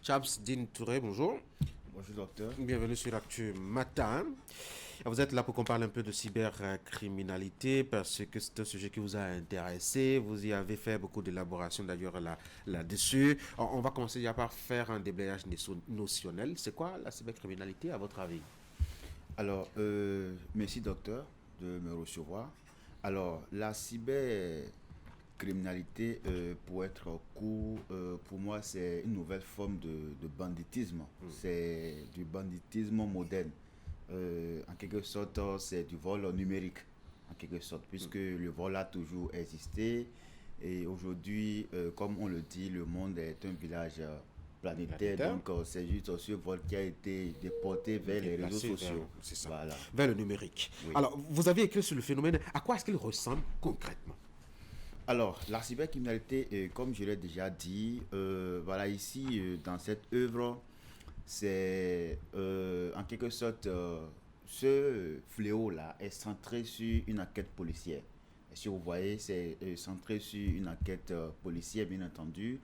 Din Touré, bonjour. Bonjour docteur. Bienvenue sur Actu Matin. Vous êtes là pour qu'on parle un peu de cybercriminalité parce que c'est un sujet qui vous a intéressé. Vous y avez fait beaucoup d'élaboration d'ailleurs là-dessus. On va commencer déjà par faire un déblayage notionnel. C'est quoi la cybercriminalité à votre avis? Alors, merci docteur de me recevoir. Alors, la cybercriminalité, pour être court, pour moi, c'est une nouvelle forme de banditisme. C'est du banditisme moderne. En quelque sorte, c'est du vol numérique, en quelque sorte, puisque le vol a toujours existé. Et aujourd'hui, comme on le dit, le monde est un village planétaire. Planétaire. Donc, c'est juste ce vol qui a été déporté vers les réseaux Déplacé sociaux. c'est ça, Voilà. vers le numérique. Oui. Alors, vous avez écrit sur le phénomène. À quoi est-ce qu'il ressemble concrètement? Alors, la cybercriminalité, comme je l'ai déjà dit, voilà, ici, dans cette œuvre, c'est en quelque sorte, ce fléau-là est centré sur une enquête policière. Et si vous voyez, c'est centré sur une enquête policière, bien entendu.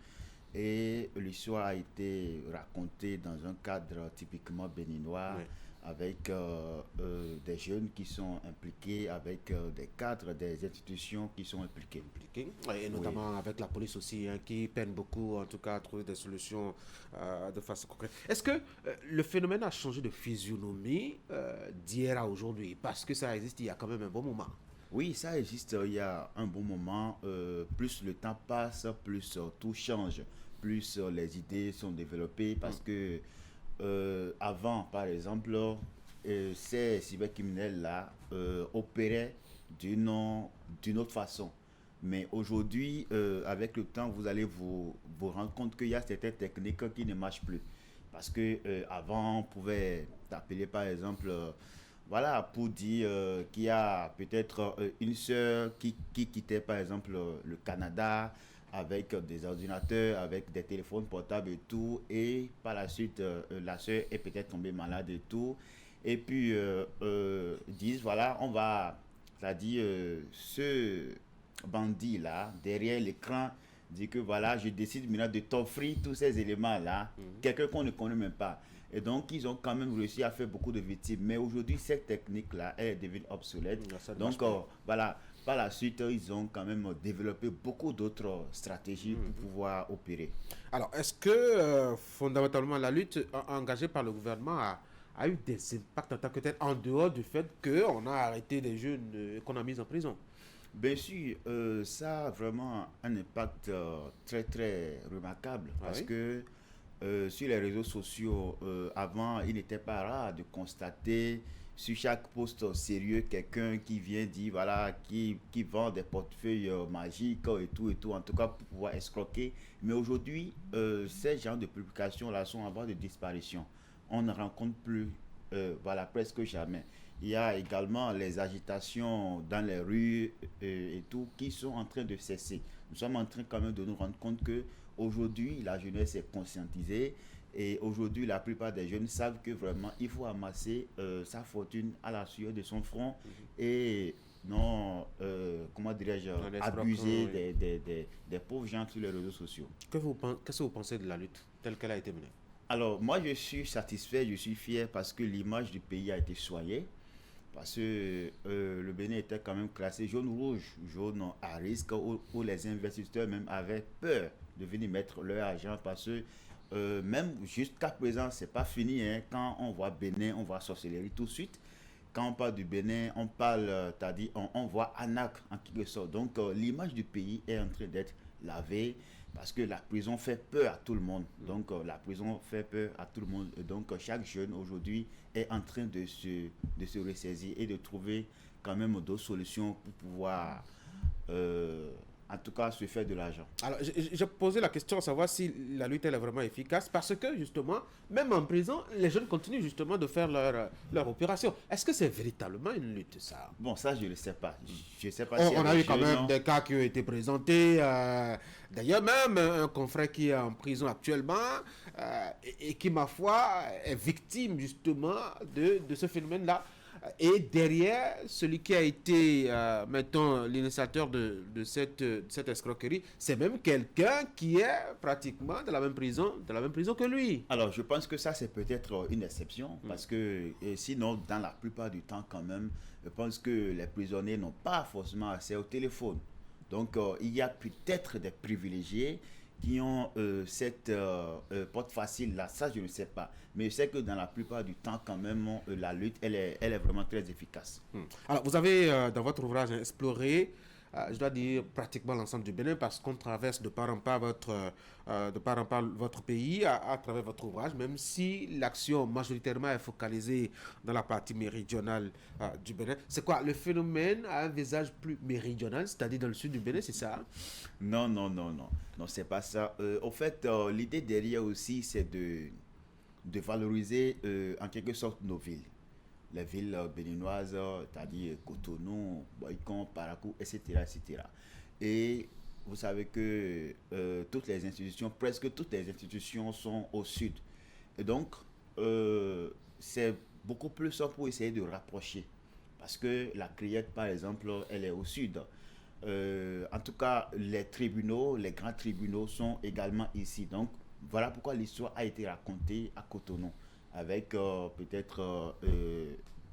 Et l'histoire a été racontée dans un cadre typiquement béninois, Oui. avec des jeunes qui sont impliqués, avec des cadres des institutions qui sont impliqués. Et Oui. notamment avec la police aussi, hein, qui peine beaucoup, en tout cas, à trouver des solutions de façon concrète. Est-ce que le phénomène a changé de physionomie d'hier à aujourd'hui? Parce que ça existe il y a quand même un bon moment. Oui, ça existe il y a un bon moment. Plus le temps passe, plus tout change, plus les idées sont développées parce que avant, par exemple, ces cybercriminels-là opéraient d'une autre façon. Mais aujourd'hui, avec le temps, vous allez vous rendre compte qu'il y a certaines techniques qui ne marchent plus. Parce que avant, on pouvait t'appeler par exemple, voilà, pour dire qu'il y a peut-être une sœur qui quittait par exemple le Canada avec des ordinateurs, avec des téléphones portables et tout. Et par la suite, la sœur est peut-être tombée malade et tout. Et puis, disent, voilà, on va, c'est-à-dire, ce bandit-là, derrière l'écran, dit que voilà, je décide maintenant de t'offrir tous ces éléments-là, quelqu'un qu'on ne connaît même pas. Et donc, ils ont quand même réussi à faire beaucoup de victimes. Mais aujourd'hui, cette technique-là, elle est devenue obsolète. Ça ne marche Donc, plus. voilà, par la suite, ils ont quand même développé beaucoup d'autres stratégies pour pouvoir opérer. Alors, est-ce que fondamentalement la lutte engagée par le gouvernement a eu des impacts en tant que tel, en dehors du fait qu'on a arrêté des jeunes qu'on a mis en prison? Bien sûr, ça a vraiment un impact très très remarquable Ah parce oui? que sur les réseaux sociaux, avant, il n'était pas rare de constater sur chaque post sérieux quelqu'un qui vient dire, voilà, qui vend des portefeuilles magiques et tout, en tout cas pour pouvoir escroquer. Mais aujourd'hui, ces genres de publications-là sont en voie de disparition. On ne rencontre plus, voilà, presque jamais. Il y a également les agitations dans les rues et tout qui sont en train de cesser. Nous sommes en train quand même de nous rendre compte que aujourd'hui la jeunesse est conscientisée et aujourd'hui la plupart des jeunes savent que vraiment il faut amasser sa fortune à la sueur de son front et non, comment dirais-je, En abuser escroquant, oui. des pauvres gens sur les réseaux sociaux. Qu'est-ce que vous pensez de la lutte telle qu'elle a été menée? Alors moi je suis satisfait, je suis fier parce que l'image du pays a été soignée. Parce que le Bénin était quand même classé jaune-rouge, jaune à risque, où les investisseurs même avaient peur de venir mettre leur argent parce que même jusqu'à présent, c'est pas fini. Hein. Quand on voit Bénin, on voit sorcellerie tout de suite. Quand on parle du Bénin, on parle, t'as dit, on voit Anak en quelque sorte. Donc l'image du pays est en train d'être lavée parce que la prison fait peur à tout le monde. Donc la prison fait peur à tout le monde. Et donc chaque jeune aujourd'hui est en train de se ressaisir et de trouver quand même d'autres solutions pour pouvoir en tout cas se faire de l'argent. Alors, j'ai posé la question à savoir si la lutte elle est vraiment efficace parce que justement, même en prison, les jeunes continuent justement de faire leur opération. Est-ce que c'est véritablement une lutte, ça? Bon, ça, je ne sais pas. Je ne sais pas si On a les eu quand jeunes même des cas qui ont été présentés. D'ailleurs, même un confrère qui est en prison actuellement et qui, ma foi, est victime justement de ce phénomène-là. Et derrière, celui qui a été, mettons, l'initiateur de cette escroquerie, c'est même quelqu'un qui est pratiquement de la même prison que lui. Alors, je pense que ça, c'est peut-être une exception, parce que sinon, dans la plupart du temps, quand même, je pense que les prisonniers n'ont pas forcément accès au téléphone. Donc, il y a peut-être des privilégiés qui ont cette porte facile là, ça, je ne sais pas. Mais je sais que dans la plupart du temps, quand même, la lutte, elle est vraiment très efficace. Alors, vous avez, dans votre ouvrage, exploré, je dois dire, pratiquement l'ensemble du Bénin parce qu'on traverse de part en part votre pays à travers votre ouvrage, même si l'action majoritairement est focalisée dans la partie méridionale du Bénin. C'est quoi? Le phénomène a un visage plus méridional, c'est-à-dire dans le sud du Bénin, c'est ça? Non, non, non, non. Non, c'est pas ça. Au fait, l'idée derrière aussi, c'est de valoriser en quelque sorte nos villes. Les villes béninoises, c'est-à-dire Cotonou, Boycon, Parakou, etc., etc. Et vous savez que toutes les institutions, presque toutes les institutions sont au sud. Et donc, c'est beaucoup plus ça pour essayer de rapprocher. Parce que la Criette, par exemple, elle est au sud. En tout cas, les tribunaux, les grands tribunaux sont également ici. Donc, voilà pourquoi l'histoire a été racontée à Cotonou, avec peut-être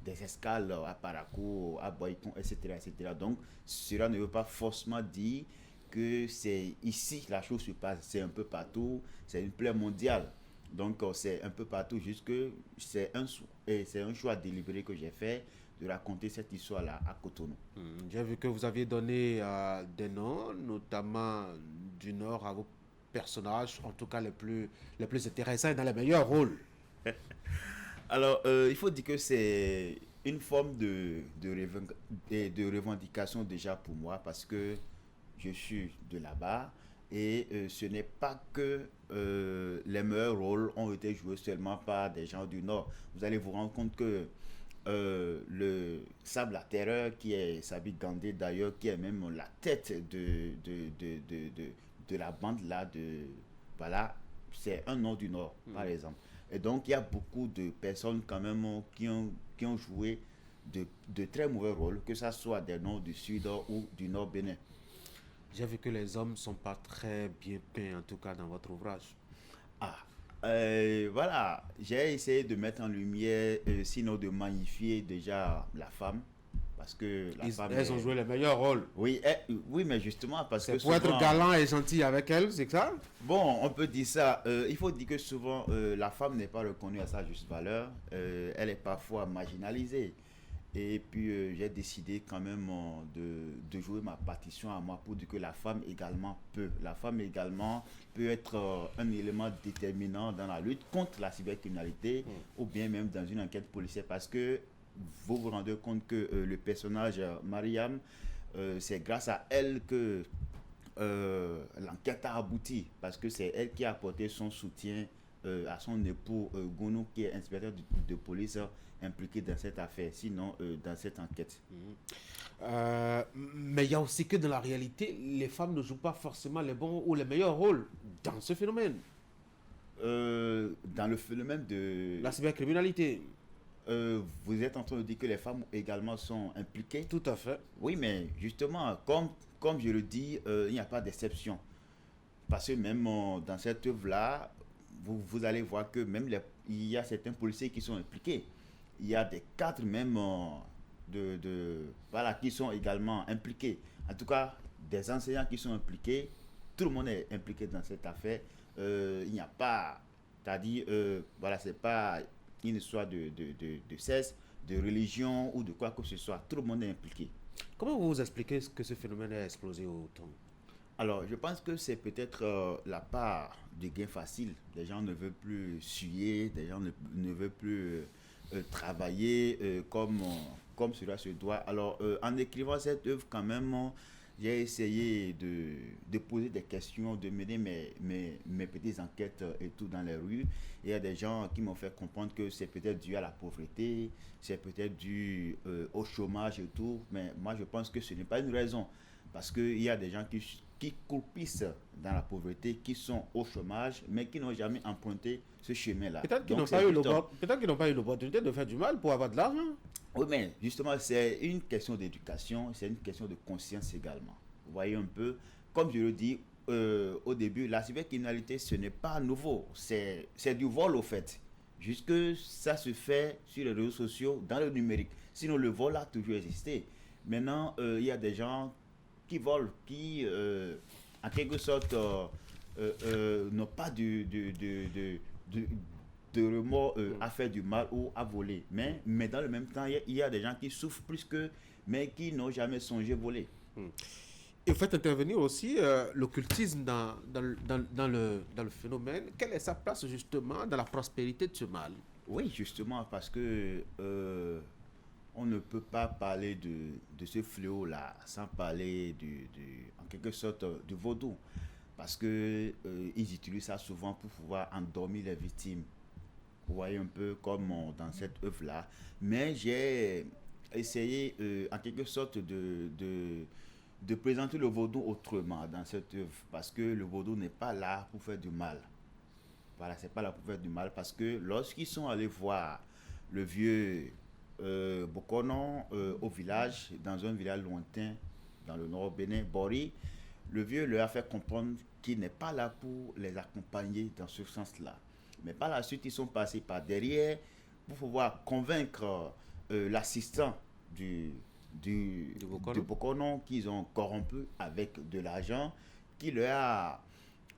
des escales à Parakou, à Boycon, etc., etc. Donc, cela ne veut pas forcément dire que c'est ici que la chose se passe. C'est un peu partout, c'est une plaie mondiale. Donc, c'est un peu partout, juste que c'est un choix délibéré que j'ai fait de raconter cette histoire-là à Cotonou. J'ai vu que vous aviez donné des noms, notamment du Nord, à vos personnages, en tout cas les plus intéressants et dans les meilleurs rôles. Alors, il faut dire que c'est une forme de revendication déjà pour moi parce que je suis de là-bas et ce n'est pas que les meilleurs rôles ont été joués seulement par des gens du Nord. Vous allez vous rendre compte que le Sable la Terreur, qui est Sabi Gandé d'ailleurs, qui est même la tête de la bande là, voilà, c'est un nom du Nord, par exemple. Et donc, il y a beaucoup de personnes quand même qui ont joué de très mauvais rôles, que ce soit des noms du Sud ou du Nord Bénin. J'ai vu que les hommes ne sont pas très bien peints, en tout cas dans votre ouvrage. Ah, voilà, j'ai essayé de mettre en lumière, sinon de magnifier déjà la femme, parce que la femme Elles ont joué les meilleurs rôles. Oui, oui, mais justement, parce que C'est pour être galant et gentil avec elles, c'est ça? bon, on peut dire ça. Il faut dire que souvent, la femme n'est pas reconnue à sa juste valeur. Elle est parfois marginalisée. Et puis, j'ai décidé quand même de jouer ma partition à moi pour dire que la femme également peut. La femme également peut être un élément déterminant dans la lutte contre la cybercriminalité ou bien même dans une enquête policière parce que vous vous rendez compte que le personnage Mariam, c'est grâce à elle que l'enquête a abouti parce que c'est elle qui a apporté son soutien à son époux Gounou qui est inspecteur de police impliqué dans cette affaire, sinon dans cette enquête. Mais il y a aussi que dans la réalité, les femmes ne jouent pas forcément les bons ou les meilleurs rôles dans ce phénomène. Dans le phénomène de... La cybercriminalité. Vous êtes en train de dire que les femmes également sont impliquées. Tout à fait. Oui, mais justement, comme je le dis, il n'y a pas d'exception. Parce que même dans cette œuvre-là, vous allez voir que même il y a certains policiers qui sont impliqués. Il y a des cadres même voilà, qui sont également impliqués. En tout cas, des enseignants qui sont impliqués. Tout le monde est impliqué dans cette affaire. Il n'y a pas, c'est-à-dire, voilà, c'est pas une histoire de sexe, de religion ou de quoi que ce soit. Tout le monde est impliqué. Comment vous expliquez que ce phénomène a explosé autant? Alors, je pense que c'est peut-être la part du gain facile. Les gens ne veulent plus suer, les gens ne veulent plus travailler comme cela se doit. Alors, en écrivant cette œuvre, quand même, j'ai essayé de poser des questions, de mener mes petites enquêtes et tout dans les rues. Et il y a des gens qui m'ont fait comprendre que c'est peut-être dû à la pauvreté, c'est peut-être dû au chômage et tout. Mais moi, je pense que ce n'est pas une raison. Parce qu'il y a des gens qui croupissent dans la pauvreté, qui sont au chômage, mais qui n'ont jamais emprunté ce chemin-là. Peut-être qu'ils Donc n'ont c'est pas eu juste peut-être qu'ils n'ont pas eu l'opportunité de faire du mal pour avoir de l'argent. oui, mais justement, c'est une question d'éducation, c'est une question de conscience également. Vous voyez un peu, comme je le dis au début, la cybercriminalité, ce n'est pas nouveau, c'est du vol au fait. Jusque ça se fait sur les réseaux sociaux, dans le numérique. Sinon, le vol a toujours existé. Maintenant, il y a des gens qui volent, qui, en quelque sorte, n'ont pas de, de remords à faire du mal ou à voler. Mais dans le même temps, il y a des gens qui souffrent plus que, mais qui n'ont jamais songé voler. Et vous faites intervenir aussi l'occultisme dans le phénomène. Quelle est sa place justement dans la prospérité de ce mal? Oui, justement, parce que on ne peut pas parler de ce fléau-là sans parler en quelque sorte du vaudou. Parce que ils utilisent ça souvent pour pouvoir endormir les victimes. Vous voyez un peu comme dans cette œuvre-là. Mais j'ai essayé en quelque sorte de présenter le vaudou autrement dans cette œuvre. Parce que le vaudou n'est pas là pour faire du mal. Voilà, c'est pas là pour faire du mal. Parce que lorsqu'ils sont allés voir le vieux Bokonon au village, dans un village lointain, dans le nord Bénin, Bori, le vieux leur a fait comprendre qu'il n'est pas là pour les accompagner dans ce sens-là. Mais par la suite, ils sont passés par derrière pour pouvoir convaincre l'assistant du Bokonon qu'ils ont corrompu avec de l'argent, qui leur a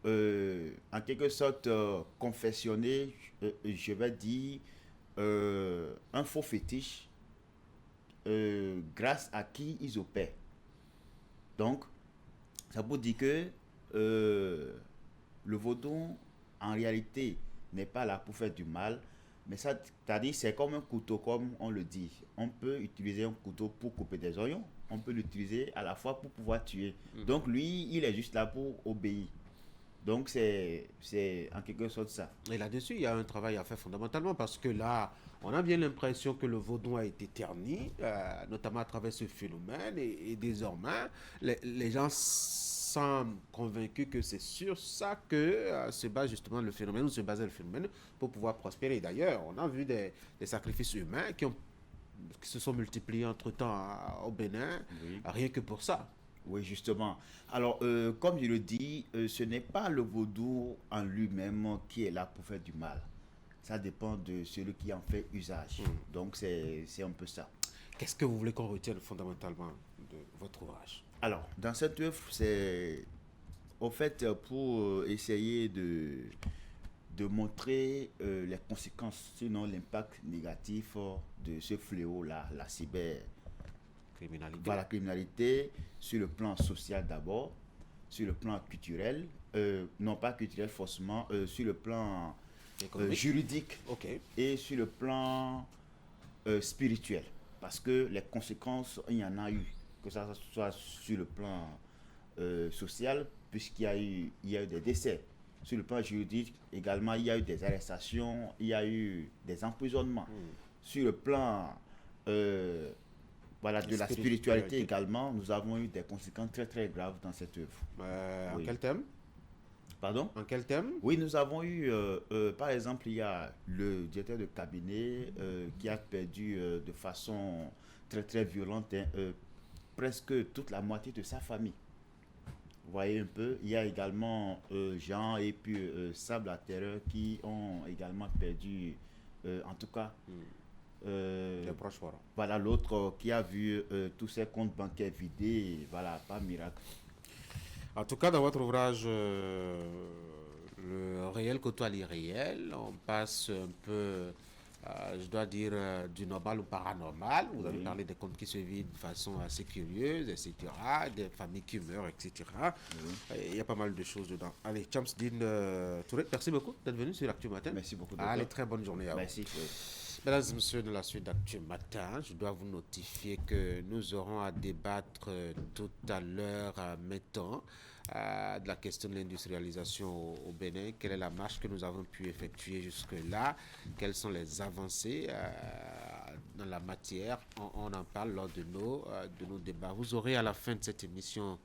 en quelque sorte confessionné, je vais dire, un faux fétiche grâce à qui ils opèrent. Donc, ça veut dire que le vaudou, en réalité, n'est pas là pour faire du mal, mais ça, c'est-à-dire, c'est comme un couteau, comme on le dit. On peut utiliser un couteau pour couper des oignons, on peut l'utiliser à la fois pour pouvoir tuer. Donc, lui, il est juste là pour obéir. Donc, c'est en quelque sorte ça. Et là-dessus, il y a un travail à faire fondamentalement parce que là, on a bien l'impression que le vaudou a été terni, notamment à travers ce phénomène. Et désormais, les gens semblent convaincus que c'est sur ça que se base justement le phénomène, ou se basait le phénomène pour pouvoir prospérer. D'ailleurs, on a vu des sacrifices humains qui se sont multipliés entre-temps au Bénin, Oui. rien que pour ça. Oui, justement. Alors, comme je le dis, ce n'est pas le vaudou en lui-même qui est là pour faire du mal. Ça dépend de celui qui en fait usage. Donc, c'est un peu ça. Qu'est-ce que vous voulez qu'on retienne fondamentalement de votre ouvrage? Alors, dans cette œuvre, c'est au fait pour essayer de montrer les conséquences, sinon l'impact négatif de ce fléau-là, la cyber. Criminalité. Voilà, la criminalité sur le plan social d'abord, sur le plan culturel, non pas culturel forcément, sur le plan juridique Okay. et sur le plan spirituel. Parce que les conséquences, il y en a eu, que ça soit sur le plan social, puisqu'il y a eu des décès. Sur le plan juridique, également, il y a eu des arrestations, il y a eu des emprisonnements. Sur le plan voilà, de la spiritualité également, nous avons eu des conséquences très très graves dans cette œuvre. En quel thème? Pardon? En quel thème? Oui, nous avons eu, par exemple, il y a le directeur de cabinet qui a perdu de façon très très violente presque toute la moitié de sa famille. Vous voyez un peu, il y a également Jean et puis Sable à Terreur qui ont également perdu, en tout cas, Les proches parents. voilà l'autre qui a vu tous ses comptes bancaires vidés, voilà, pas miracle. En tout cas, dans votre ouvrage, le réel côtoie l'irréel, on passe un peu, je dois dire, du normal au paranormal. Vous avez parlé des comptes qui se vident de façon assez curieuse, etc., des familles qui meurent, etc. Il y a pas mal de choses dedans. Allez, Chamsdine Touré, merci beaucoup d'être venu sur l'Actu Matin. Merci beaucoup. Allez, très bonne journée à vous. Merci. Mesdames et messieurs, de la suite d'Actu Matin, je dois vous notifier que nous aurons à débattre tout à l'heure, mettons, de la question de l'industrialisation au Bénin. Quelle est la marche que nous avons pu effectuer jusque-là? Quelles sont les avancées dans la matière. On en parle lors de nos débats. Vous aurez à la fin de cette émission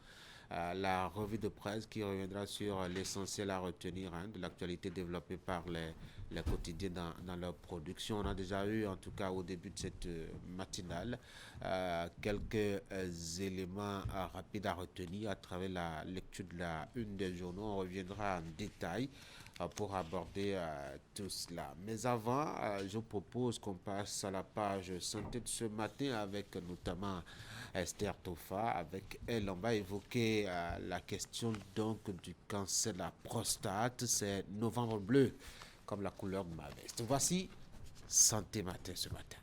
la revue de presse qui reviendra sur l'essentiel à retenir de l'actualité développée par les quotidiens dans leur production. On a déjà eu, en tout cas au début de cette matinale, quelques éléments rapides à retenir à travers la lecture de la une des journaux. On reviendra en détail pour aborder tout cela. Mais avant, je propose qu'on passe à la page santé de ce matin avec notamment Esther Tofa. Avec elle, on va évoquer la question donc du cancer de la prostate. C'est novembre bleu, comme la couleur de ma veste. Voici Santé Matin ce matin.